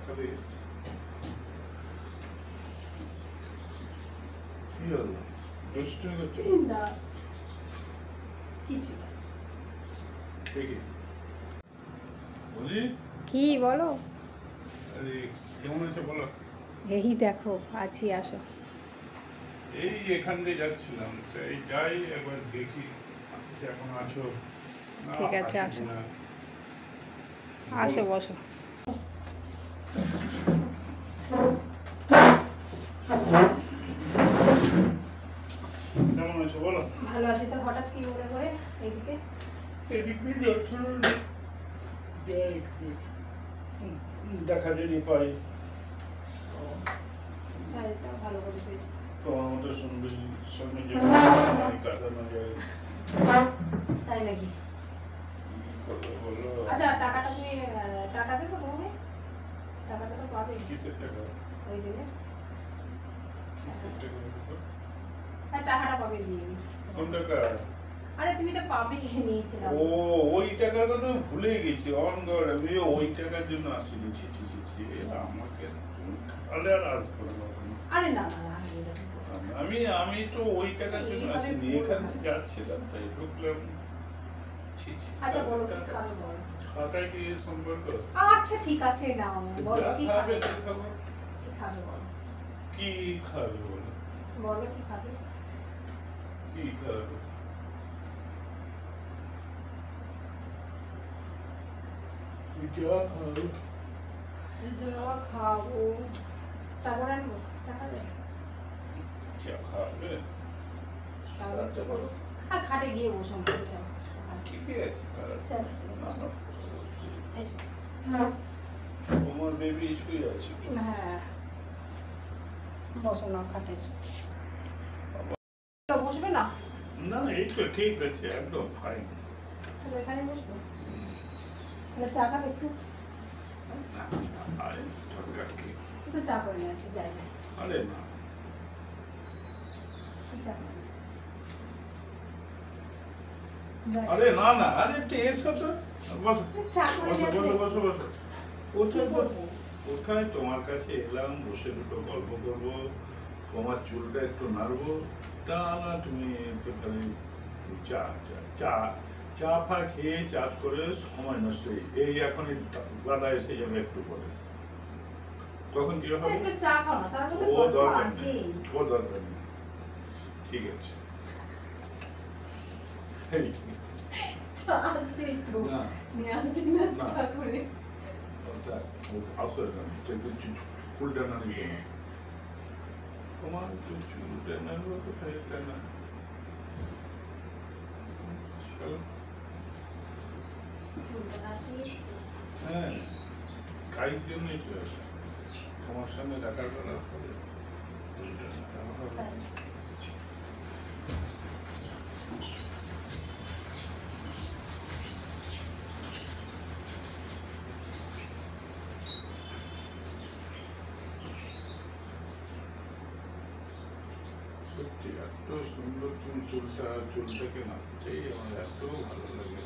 খাবে কি হলো দুষ্টু করছো না কিছু না দেখি বলি কি বলো আরে কেমন আছো বলো এই দেখো আছি আসো এই এখান দিয়ে যাচ্ছিলাম এই যাই একবার দেখি এখন আছো ঠিক আছে আসো না আসো বসো কেমন আছো বলো ভালো আছি তো হঠাৎ কি মনে করে এইদিকে এদিকে যাচ্ছিলাম যাই একটু দেখা যদি পাই তাই তো ভালো করে পেয়েছি তোমার মতো সুন্দরী সঙ্গে যে কাটানো যায় তাই নাকি বলো আচ্ছা টাকাটা তুমি টাকা দেবো তোমাকে টাকাটা তো পাবে কিসের টাকা ওই দিনে কিসের টাকা আর টাকাটা পাবে দিয়ে কোন টাকা আরে তুমি তো পাবে নিয়েছিলাম ও ওই টাকার কথা ভুলে গেছি অন গড আমি ওই টাকার জন্য আসিনি ছি ছি ছি ছি আমাকে তাহলে আর আসবো না আরে না না না এরকম আমি তো ওই টাকার জন্য আসিনি এখান থেকে যাচ্ছিলাম তাই ঢুকলাম ছি ছি আচ্ছা বলো কি খাবে বলো খাতায় কি সম্পর্ক আচ্ছা ঠিক আছে নাও বলো কি খাবে কি খাবো কি খাবে বলো কি খাবে বলো বলো কি খাবে কি খাবে যা খাবে যা খাবো চা করে আনবো চা খাবে চা খাবে চাটা বলো আর খাটে গিয়ে বসো চা ঠিকই আছে খারাপ চলো না না এসো তোমার বেবি শুয়ে আছে হ্যাঁ বসো না খাটে এসো বসবে না না এই তো ঠিক আছে একদম ফাইন তাহলে এখানে বসবো তাহলে চা খাবে একটু আরে দরকার কি একটু চা করে নিয়ে আসি যাই আরে না চা করে নিয়ে আরে না না আরে একটু এসো তো বসো চা করে বসো নিয়ে বসো বসো বসো কি করবো? কোথায় তোমার কাছে এলাম বসে দুটো গল্প করবো তোমার চুলটা একটু নাড়বো তা না তুমি তো খালি চা চা চা চা ফা খেয়ে চাট করে সময় নষ্ট এই এখনই দাদা এসে যাবে একটু পরে তখন কি হবে একটু চা খাও না তার মধ্যে ও গল্প দরকার আছে নেই ও দরকার নেই ঠিক আছে এই চা আছে একটু না নিয়ে আসি না না। চা করে ওটা আসলে না একটু ফুলটা না নিতে না তোমার একটু চুলটা নাড়বো কোথায় এটা না চলো চুলটা কাটিয়ে হ্যাঁ কাজের জন্যই তো আসে তোমার সঙ্গে দেখা করার পরে তাই সত্যি এত সুন্দর তুমি চুলটাকে নাচতেই আমার এত ভালো লাগে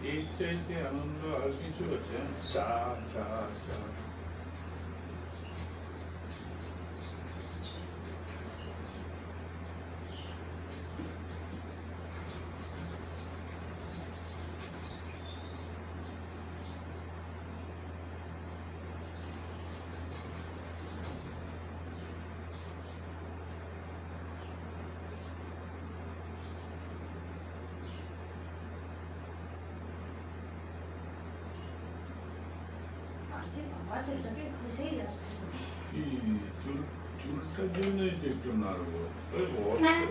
এই চাইতে আনন্দ আর কিছু আছে চা চা চা বাবা চুলটাকে ঘষেই যাচ্ছে কি চুলটার জন্যই তো একটু নাড়বো ওই বস হ্যাঁ।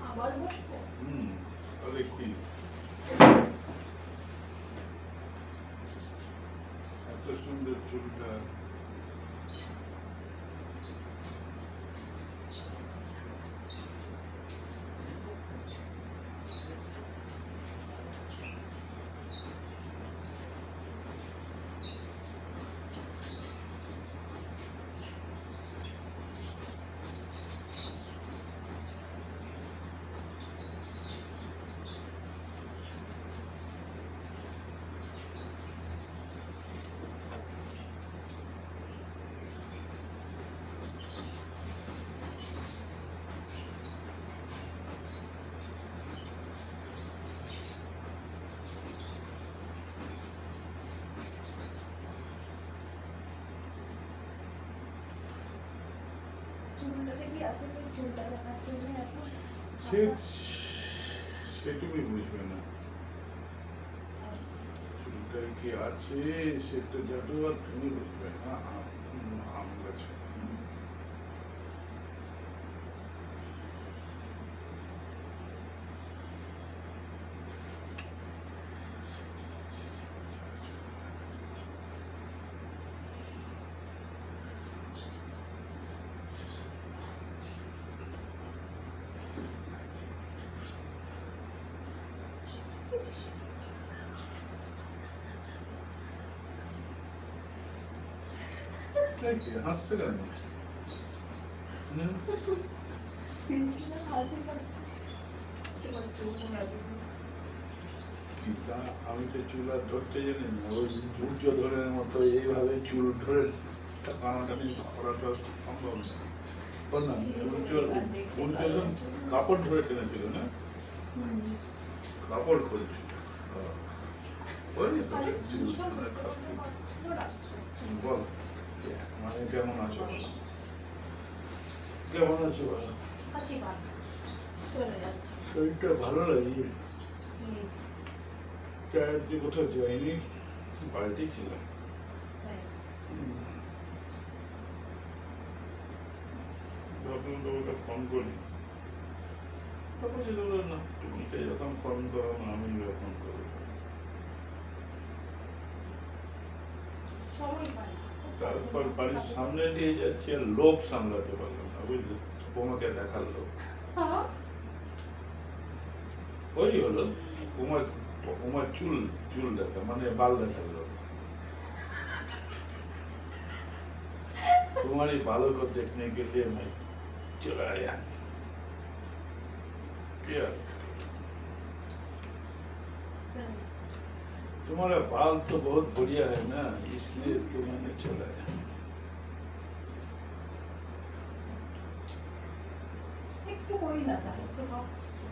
আবার বসবো তাহলে কি এত সুন্দর চুলটা আছে ওই চুলটা দেখার জন্য এখন সে তুমি বুঝবে না চুলটা কি আছে সেটা জানো আর তুমি বুঝবে না আম গাছে হাসছে কেন হাসি পাচ্ছে তোমার চুল আমি তো চুল আর ধরতে জানি না ওই দুর্যোধনের মতো এইভাবে চুল ধরে টানাটানি করাটা সম্ভব না দুর্যোধন কাপড় ধরে টেনেছিল না কাপড় খুলছিল বল মানে কেমন আছো কেমন আছো বলো শরীরটা ভালো লাগে চায়ের যে কোথাও যাইনি বাড়িতেই ছিলাম যখন তোমাকে ফোন করি তখন না তুমি যখন ফোন করো না আমি যখন করি তারপর বাড়ির সামনে দিয়ে যাচ্ছি আর লোক সামলাতে পারলাম না বুঝলি তোমাকে দেখার লোক ওই হলো তোমার চুল দেখা মানে বাল দেখার লোক तुम्हारी बालों को देखने के लिए मैं चला आया क्या तुम्हारा बाल तो बहुत बढ़िया है ना इसलिए तो मैंने चलाया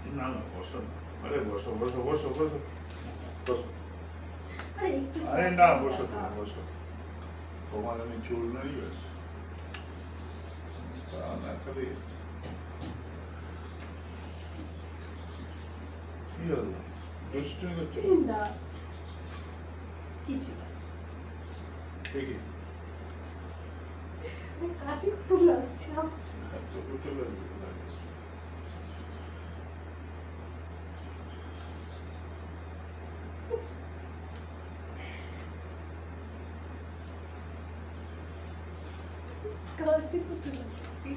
ना ना बसो अरे बसो बसो बसो बसो बसो अरे ना बसो तुम बसो तुम्हारे में चूल नहीं बस ना कभी কি হলো দুষ্টুমি করছো না কিছু না ঠিক কাটি খুব লাগছে তো উঠে লাগবে কাটি খুব লাগছে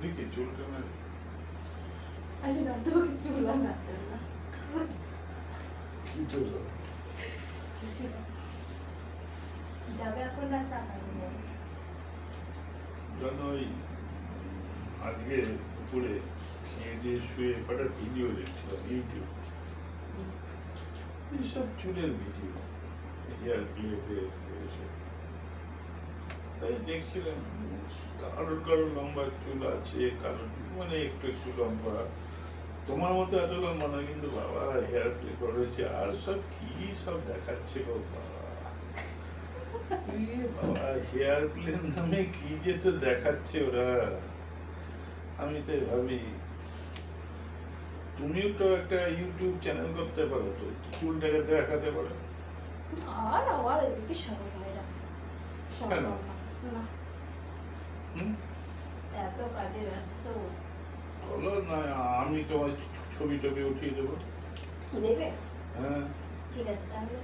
দেখি চুলটা না আরে না তো কিছু না কি চুল কিছু না যাবে এখন না চা খাবো জানো ওই আজকে দুপুরে খেয়ে দিয়ে শুয়ে একটা ভিডিও দেখছিলাম ইউটিউব এইসব চুলের ভিডিও হেয়ার ক্লিপে তাই দেখছিলাম কারোর কারোর লম্বা চুল আছে কারোর মানে একটু একটু লম্বা তোমার মতো এত লম্বা না কিন্তু বাবা হেয়ার ক্লিপ করেছে আর সব কি সব দেখাচ্ছে গো বাবা বাবা হেয়ার ক্লিপ নামে কি যে তো দেখাচ্ছে ওরা আমি তো ভাবি তুমিও তো একটা ইউটিউব চ্যানেল করতে পারো তো চুলটাকে দেখাতে পারো আর আমার এদিকে সবাই ভাইরা সবাই না এত কাজে ব্যস্ত বলো না আমি তোমার ছবি টবি উঠিয়ে দেবো দেবে হ্যাঁ ঠিক আছে তাহলে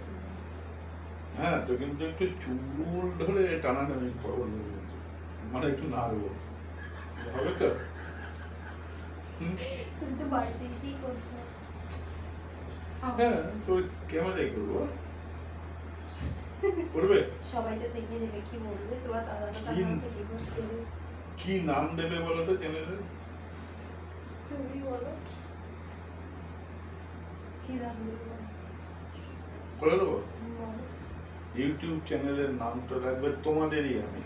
হ্যাঁ তো কিন্তু একটু চুল ধরে টানাটানি করবো মানে একটু নাড়বো হবে তো তুমি তো বাড়িতে এসেই করছো হ্যাঁ তো ক্যামেরাই করবো করবে সবাই তো দেখে দেবে কি বলবে তোমার দাদাটা আমাকে ডিভোর্স দেবে কি নাম দেবে বলো তো চ্যানেলের তুমি বলো কি নাম দেবে করে দেবো বলো ইউটিউব চ্যানেলের নামটা রাখবে তোমাদেরই আমি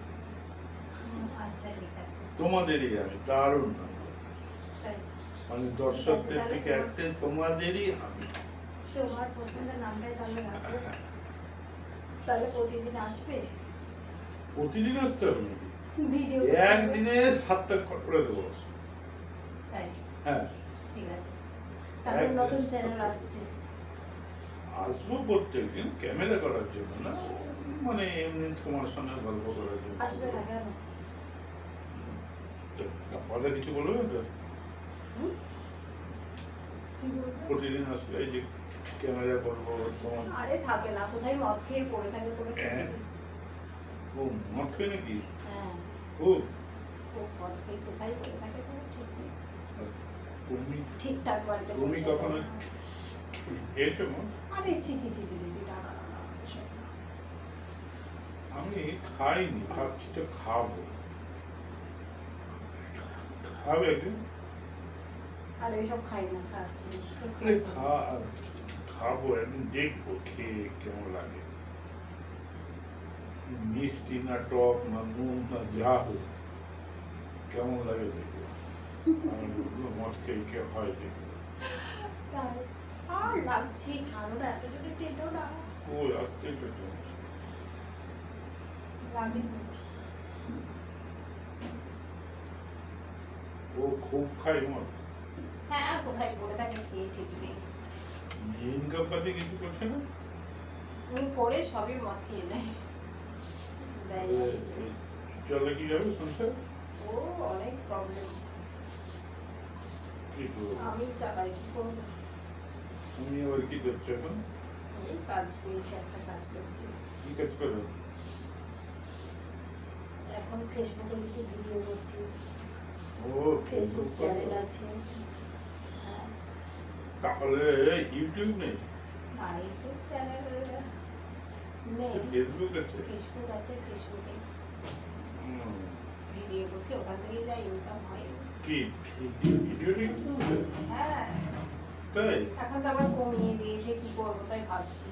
আচ্ছা ঠিক আছে তোমাদেরই আমি দারুণ নাম তাই মানে দর্শকদের থেকে একটা তোমাদেরই আমি তোমার পছন্দের নামটাই তাহলে রাখবো তাহলে প্রতিদিন আসবে প্রতিদিন আসতে হবে নাকি? ভিডিও একদিনে 7টা করে দেবো। তাই হ্যাঁ ঠিক আছে, তাহলে নতুন চ্যানেল আসছে। আসবো প্রত্যেকদিন, ক্যামেরা করার জন্য না, মানে এমনি তোমার সঙ্গে গল্প করার জন্য। আসবে না কেন? তারপরে কিছু বলবে না তো? কি বলবো? প্রতিদিন আসলে এই যে ক্যামেরা করবো তোমার। আরে থাকে না, কোথায় মদ খেয়ে পড়ে থাকে কোনো ঠিক হ্যাঁ। নেই। ও মদ খেয়ে নাকি? হ্যাঁ, ও ও মদ খেয়ে কোথায় পড়ে থাকে কোনো ঠিক নেই। তুমি ঠিকঠাক বাড়িতে তুমি পৌঁছে কখনো দেয় না। খেয়েছো মদ? আরে ছি ছি ছি ছি ছি ছি, না না না না, এসব না। আমি খাইনি, ভাবছি তো খাবো। খাবে একদিন? আর এসব খাই না, খারাপ জিনিস তো আরে খাই না। খাবো একদিন, দেখবো খেয়ে কেমন লাগে। মিষ্টি না টক না নুন না যা হোক, কেমন লাগে দেখবো। আমি বলবো মদ খেয়ে কে হয় দেখবো। তাই আর লাগছে, ছাড়ো না, এত জোরে টেনো না। ওই আসতেই তো তো। লাগে তো। ও খুব খাই মদ। হ্যাঁ, কোথায় পড়ে থাকে কে ঠিক নেই। ইনকাম পাতি কিছু করছে না? করে সবই মদ খেয়ে নেয়, দেয় না কিছু। চলে কি যাবে সংসার? ও অনেক প্রবলেম, কি করবো? আমি চালাই, কি করবো? তুমি আবার কি করছো এখন? এই কাজ পেয়েছি, একটা কাজ করছি কি কাজ করো? এখন। ফেসবুকে কিছু ভিডিও করছি, ও ফেসবুক চ্যানেল আছে। হ্যাঁ, তাহলে ইউটিউব নেই? আর ইউটিউব চ্যানেল নেই, ফেসবুক আছে? ফেসবুক আছে, ফেসবুকে হুম। ভিডিও করছি, ওখান থেকে যা ইনকাম হয়। কি ভিডিও দেখছো? হ্যাঁ, তাই? এখন তো আবার কমিয়ে দিয়েছে, কি করবো তাই ভাবছি।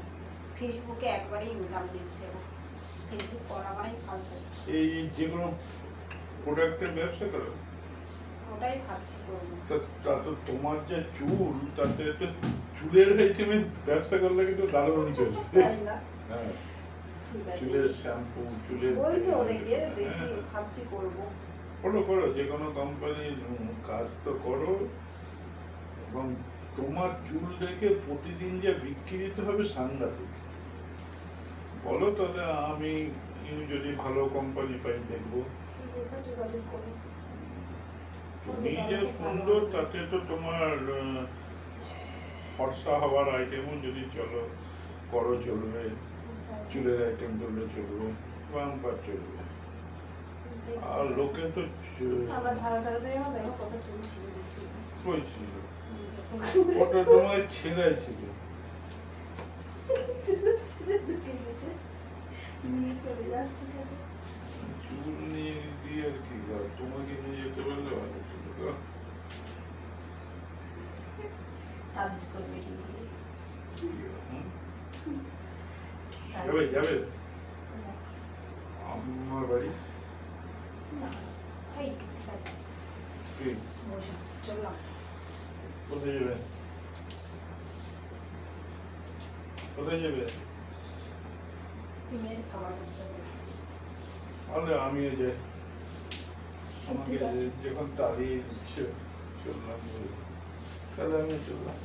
ফেসবুকে একবারে ইনকাম দিচ্ছে না, ফেসবুক করা মানে ফালতু। এই যে কোনো প্রোডাক্টের ব্যবসা করো? ওটাই ভাবছি করবো। তা তো তোমার যে চুল, তাতে তো চুলের আইটেমে ব্যবসা করলে কিন্তু দারুণ চলবে। তাই না? হ্যাঁ, ঠিক আছে, চুলের শ্যাম্পু, চুলের বলছে অনেকে, দেখি হ্যাঁ। ভাবছি করবো। করো করো, যে কোনো কোম্পানির কাজ তো করো। এবং তোমার চুল দেখে প্রতিদিন যে বিক্রি দিতে হবে সাংঘাতিক। বলো তাহলে আমি যদি ভালো কোম্পানি পাই দেখবো। দেখো, যোগাযোগ করো। তুমি যে সুন্দর, তাতে তো তোমার ফর্সা হওয়ার আইটেমও যদি চলো করো চলবে, চুলের আইটেম করলে চলবে, বাম্পার চলবে। আর লোকে তো আমরা ঝাড়া ঝাড়াতে যাবো, দেখো কত চুল ছিল দেখছি। কই ছিল? ওটা তোমার ছেঁড়াই ছিল। নিয়ে চলে যাচ্ছে কেন? চুল নিয়ে দিয়ে আর কি লাভ? তোমাকে নিয়ে যেতে পারলে ভালো ছিল তো। তাবিজ করবে কিন্তু। হুম? যাবে যাবে আমার বাড়ি? না, এই ঠিক আছে, কি বসো, চললাম। কোথায় যাবে? কোথায় যাবে? তুমি খাবার করতে হবে। তাহলে আমিও যাই। আমাকে ঠিক আছে। যখন তাড়িয়ে দিচ্ছ চললাম, তাহলে আমি চললাম।